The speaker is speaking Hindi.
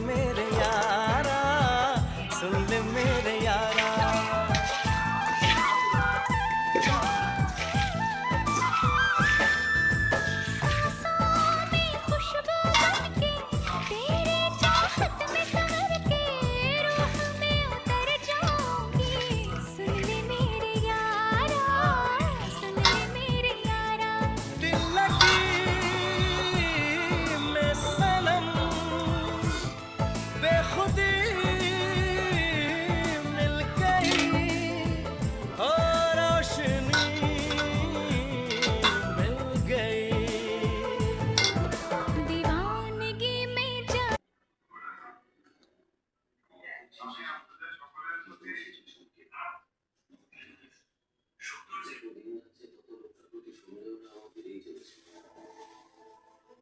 मेरे यारा, सुन ले मेरे यारा। दिल लगी में सनम बेखुदी मिल गई, हो रोशनी मिल गई। दीवानगी में जा সামনে আপনাদের সকলের প্রতি